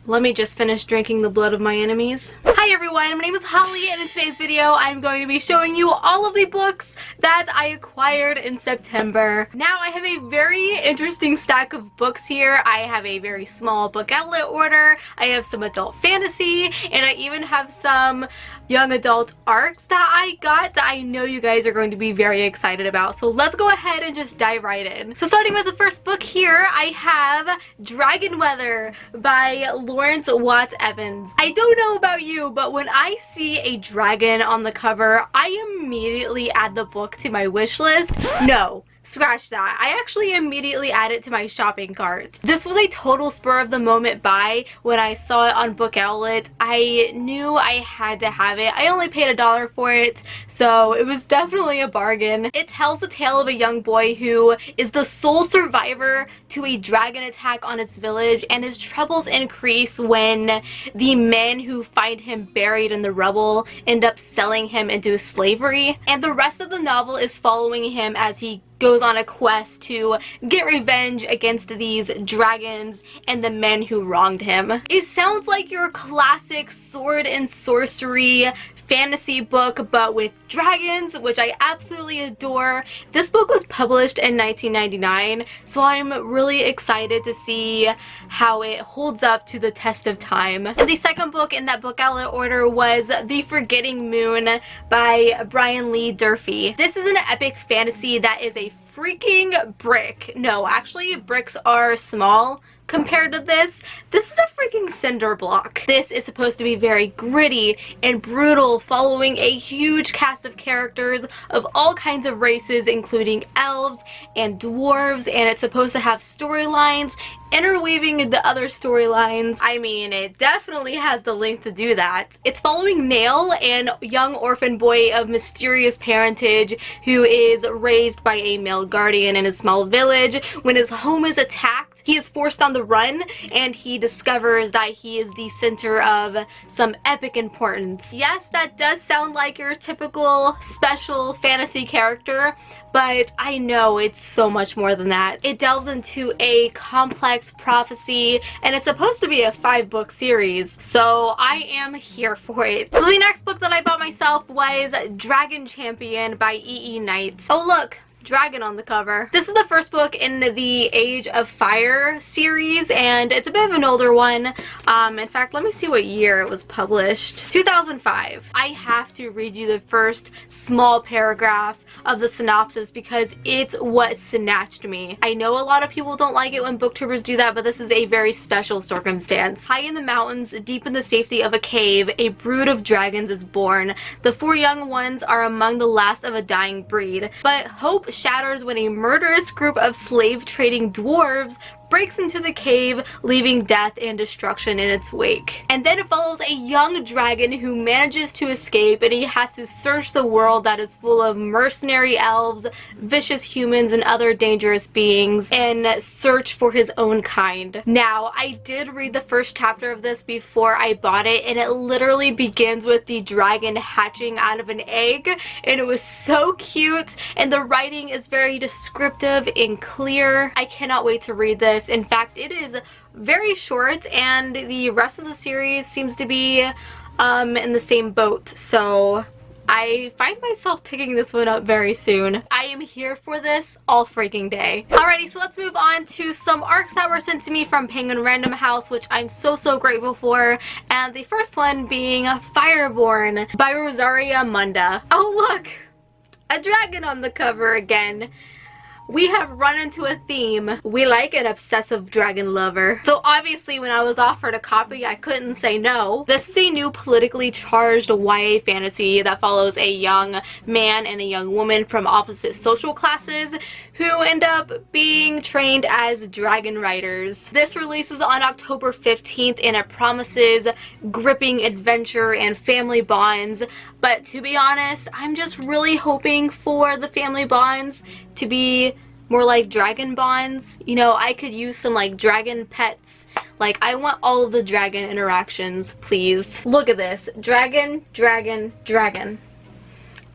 Let me just finish drinking the blood of my enemies. Hi everyone, my name is Holly, and in today's video I'm going to be showing you all of the books that I acquired in September. Now I have a very interesting stack of books here. I have a very small book outlet order, I have some adult fantasy, and I even have some young adult arcs that I got that I know you guys are going to be very excited about. So let's go ahead and just dive right in. So starting with the first book here, I have Dragon Weather by Lawrence Watts Evans. I don't know about you, but when I see a dragon on the cover, I immediately add the book to my wish list. No. Scratch that. I actually immediately add it to my shopping cart. This was a total spur of the moment buy. When I saw it on Bookoutlet, I knew I had to have it. I only paid $1 for it, so it was definitely a bargain. It tells the tale of a young boy who is the sole survivor to a dragon attack on his village, and his troubles increase when the men who find him buried in the rubble end up selling him into slavery. And the rest of the novel is following him as he goes on a quest to get revenge against these dragons and the men who wronged him. It sounds like your classic sword and sorcery fantasy book, but with dragons, which I absolutely adore. This book was published in 1999, so I'm really excited to see how it holds up to the test of time. And the second book in that book outlet order was The Forgetting Moon by Brian Lee Durfee. This is an epic fantasy that is a freaking brick. No, actually bricks are small compared to this. This is a freaking cinder block. This is supposed to be very gritty and brutal, following a huge cast of characters of all kinds of races, including elves and dwarves, and it's supposed to have storylines interweaving into other storylines. I mean, it definitely has the length to do that. It's following Nail, an young orphan boy of mysterious parentage who is raised by a male guardian in a small village. When his home is attacked, he is forced on the run, and he discovers that he is the center of some epic importance. Yes, that does sound like your typical special fantasy character, but I know it's so much more than that. It delves into a complex prophecy, and it's supposed to be a 5-book series, so I am here for it. So the next book that I bought myself was Dragon Champion by E.E. Knight. Oh look! Dragon on the cover. This is the first book in the Age of Fire series, and it's a bit of an older one. In fact, let me see what year it was published. 2005. I have to read you the first small paragraph of the synopsis because it's what snatched me. I know a lot of people don't like it when booktubers do that, but this is a very special circumstance. High in the mountains, deep in the safety of a cave, a brood of dragons is born. The 4 young ones are among the last of a dying breed, but hope shatters when a murderous group of slave-trading dwarves breaks into the cave, leaving death and destruction in its wake. And then it follows a young dragon who manages to escape, and he has to search the world that is full of mercenary elves, vicious humans, and other dangerous beings, and search for his own kind. Now, I did read the first chapter of this before I bought it, and it literally begins with the dragon hatching out of an egg, and it was so cute, and the writing is very descriptive and clear. I cannot wait to read this. In fact, it is very short, and the rest of the series seems to be in the same boat, so I find myself picking this one up very soon. I am here for this all freaking day. Alrighty, so let's move on to some arcs that were sent to me from Penguin Random House, which I'm so grateful for, and the first one being Fireborn by Rosaria Munda. Oh look! A dragon on the cover again. We have run into a theme. We like an obsessive dragon lover. So obviously when I was offered a copy, I couldn't say no. This is a new politically charged YA fantasy that follows a young man and a young woman from opposite social classes who end up being trained as dragon riders. This releases on October 15th, and it promises gripping adventure and family bonds. But to be honest, I'm just really hoping for the family bonds to be more like dragon bonds. You know, I could use some like dragon pets. Like, I want all of the dragon interactions, please. Look at this. Dragon, dragon, dragon.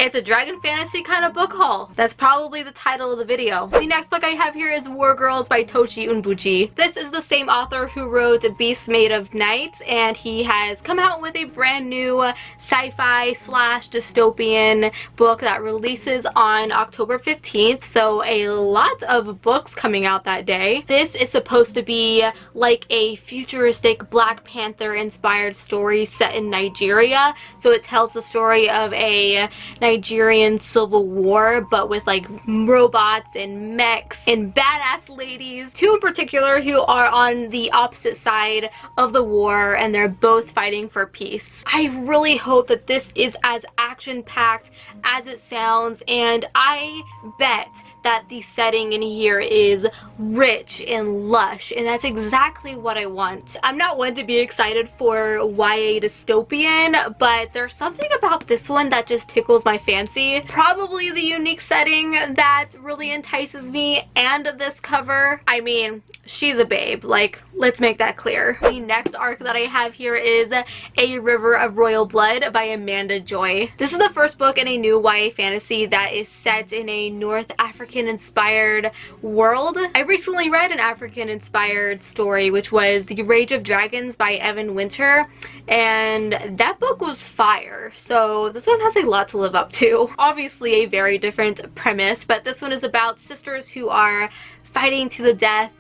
It's a dragon fantasy kind of book haul. That's probably the title of the video. The next book I have here is War Girls by Tochi Unbuchi. This is the same author who wrote Beasts Made of Night, and he has come out with a brand new sci-fi slash dystopian book that releases on October 15th, so a lot of books coming out that day. This is supposed to be like a futuristic Black Panther inspired story set in Nigeria. So it tells the story of a Nigerian civil war, but with like robots and mechs and badass ladies, two in particular who are on the opposite side of the war, and they're both fighting for peace. I really hope that this is as action-packed as it sounds, and I bet that the setting in here is rich and lush, and that's exactly what I want. I'm not one to be excited for YA dystopian, but there's something about this one that just tickles my fancy. Probably the unique setting that really entices me, and this cover. I mean, she's a babe, like, let's make that clear. The next arc that I have here is A River of Royal Blood by Amanda Joy. This is the first book in a new YA fantasy that is set in a North African inspired world. I recently read an African inspired story, which was The Rage of Dragons by Evan Winter, and that book was fire. So this one has a lot to live up to. Obviously a very different premise, but this one is about sisters who are fighting to the death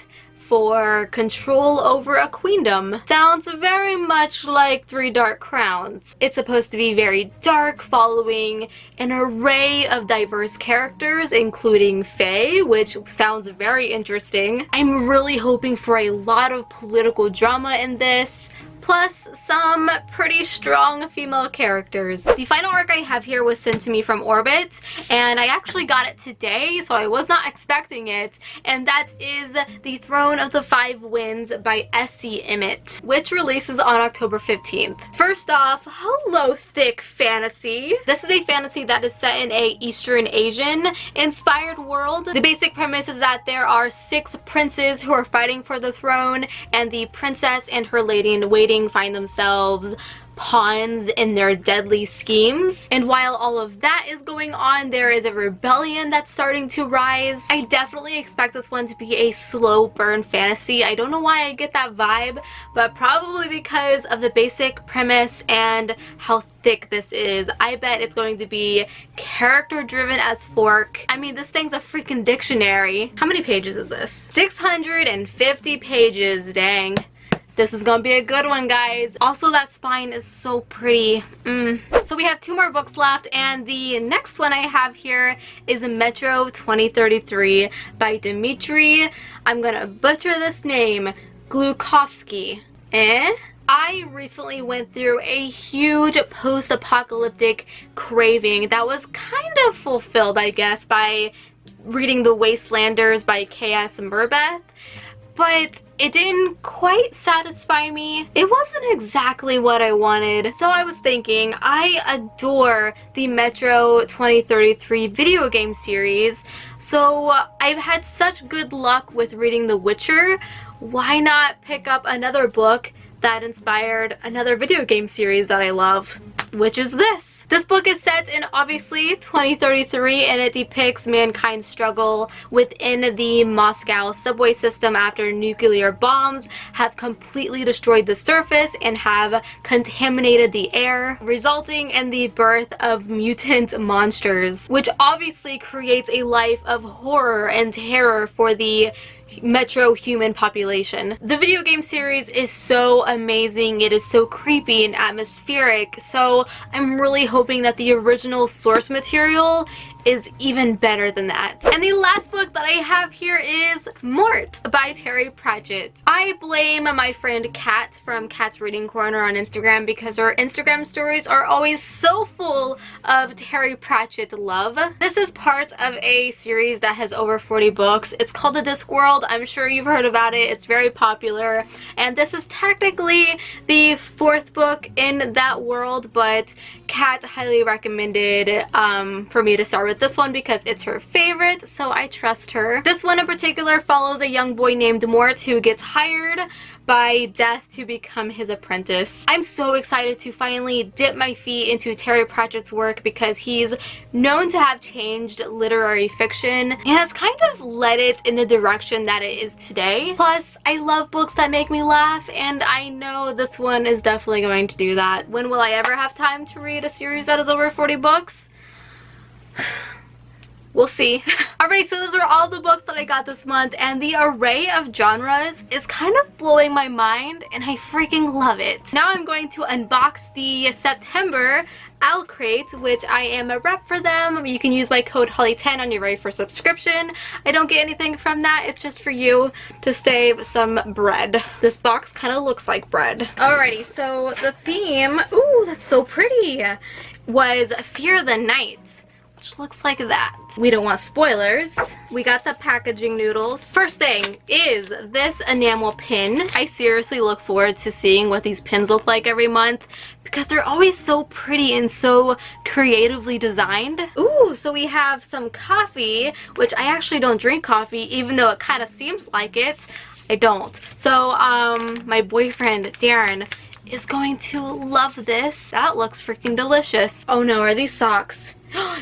for control over a queendom. Sounds very much like Three Dark Crowns. It's supposed to be very dark, following an array of diverse characters, including Fae, which sounds very interesting. I'm really hoping for a lot of political drama in this, plus some pretty strong female characters. The final arc I have here was sent to me from Orbit, and I actually got it today, so I was not expecting it, and that is The Throne of the Five Winds by S.C. Emmett, which releases on October 15th. First off, hello thick fantasy. This is a fantasy that is set in a Eastern Asian inspired world. The basic premise is that there are 6 princes who are fighting for the throne, and the princess and her lady-in-waiting find themselves pawns in their deadly schemes. And while all of that is going on, there is a rebellion that's starting to rise. I definitely expect this one to be a slow burn fantasy. I don't know why I get that vibe, but probably because of the basic premise and how thick this is. I bet it's going to be character driven as fork. I mean, this thing's a freaking dictionary. How many pages is this? 650 pages, dang. This is gonna be a good one, guys. Also, that spine is so pretty. So we have 2 more books left, and the next one I have here is Metro 2033 by Dmitry, I'm gonna butcher this name, Glukovsky. I recently went through a huge post-apocalyptic craving that was kind of fulfilled, I guess, by reading The Wastelanders by K.S. Murbeth. But it didn't quite satisfy me. It wasn't exactly what I wanted. So I was thinking, I adore the Metro 2033 video game series. So I've had such good luck with reading The Witcher. Why not pick up another book that inspired another video game series that I love, which is this. This book is set in, obviously, 2033, and it depicts mankind's struggle within the Moscow subway system after nuclear bombs have completely destroyed the surface and have contaminated the air, resulting in the birth of mutant monsters, which obviously creates a life of horror and terror for the Metro human population. The video game series is so amazing. It is so creepy and atmospheric, so I'm really hoping that the original source material is even better than that. And the last book that I have here is Mort by Terry Pratchett. I blame my friend Kat from Kat's Reading Corner on Instagram because her Instagram stories are always so full of Terry Pratchett love. This is part of a series that has over 40 books. It's called The Discworld. I'm sure you've heard about it. It's very popular. And this is technically the 4th book in that world, but Kat highly recommended for me to start with this one because it's her favorite, so I trust her. This one in particular follows a young boy named Mort who gets hired by death to become his apprentice. I'm so excited to finally dip my feet into Terry Pratchett's work because he's known to have changed literary fiction and has kind of led it in the direction that it is today. Plus, I love books that make me laugh, and I know this one is definitely going to do that. When will I ever have time to read a series that is over 40 books? We'll see. Alright, so those are all the books that I got this month, and the array of genres is kind of blowing my mind, and I freaking love it. Now I'm going to unbox the September Owl Crate, which I am a rep for them. You can use my code Holly10 on your very first subscription. I don't get anything from that. It's just for you to save some bread. This box kind of looks like bread. Alrighty, so the theme, ooh, that's so pretty, was Fear the Night, which looks like that. We don't want spoilers. We got the packaging noodles. First thing is this enamel pin. I seriously look forward to seeing what these pins look like every month because they're always so pretty and so creatively designed. Ooh, so we have some coffee, which I actually don't drink coffee, even though it kind of seems like it. I don't. So my boyfriend Darren is going to love this. That looks freaking delicious. Oh no, are these socks?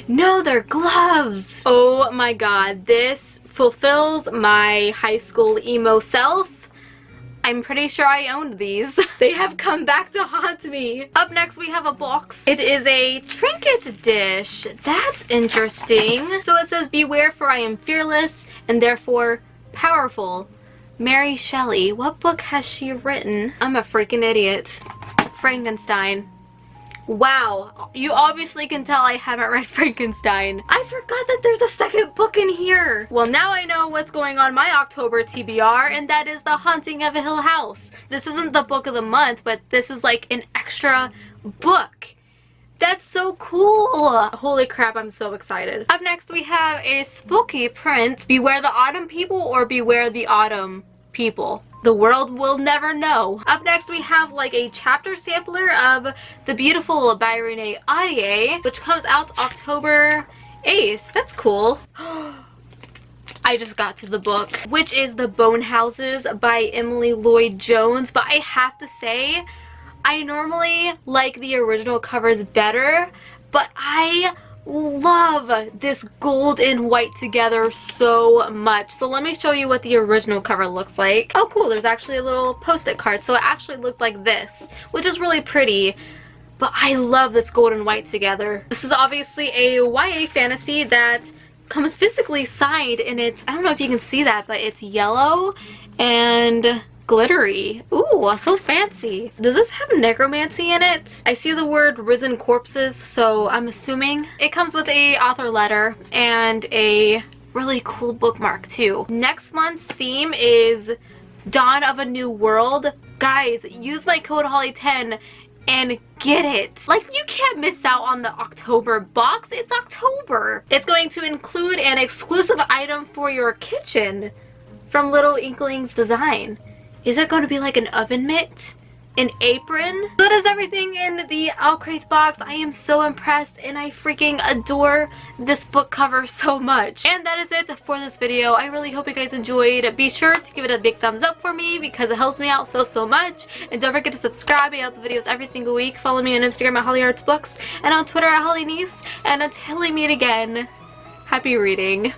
No, they're gloves. Oh my god, this fulfills my high school emo self. I'm pretty sure I owned these. They have come back to haunt me. Up next we have a box. It is a trinket dish. That's interesting. So it says, beware for I am fearless and therefore powerful. Mary Shelley. What book has she written? I'm a freaking idiot. Frankenstein. Wow, you obviously can tell I haven't read Frankenstein. I forgot that there's a second book in here. Well, now I know what's going on my October TBR, and that is The Haunting of a Hill House. This isn't the book of the month, but this is like an extra book. That's so cool. Holy crap, I'm so excited. Up next we have a spooky print. Beware the autumn people or beware the autumn people. The world will never know. Up next we have like a chapter sampler of The Beautiful by Renee Ahdieh, which comes out October 8th. That's cool. I just got to the book, which is The Bone Houses by Emily Lloyd Jones, but I have to say, I normally like the original covers better, but I love this gold and white together so much. So let me show you what the original cover looks like. Oh cool, there's actually a little post-it card. So it actually looked like this, which is really pretty. But I love this gold and white together. This is obviously a YA fantasy that comes physically signed, and it's, I don't know if you can see that, but it's yellow and glittery. Ooh, so fancy. Does this have necromancy in it? I see the word risen corpses, so I'm assuming. It comes with a author letter and a really cool bookmark too. Next month's theme is Dawn of a New World. Guys, use my code Holly10 and get it. Like, you can't miss out on the October box. It's October. It's going to include an exclusive item for your kitchen from Little Inklings Design. Is it going to be like an oven mitt? An apron? That is everything in the Owl Crate box. I am so impressed and I freaking adore this book cover so much. And that is it for this video. I really hope you guys enjoyed. Be sure to give it a big thumbs up for me because it helps me out so much. And don't forget to subscribe. I upload videos every single week. Follow me on Instagram at HollyArtsBooks and on Twitter at HollyNiece. And until we meet again, happy reading.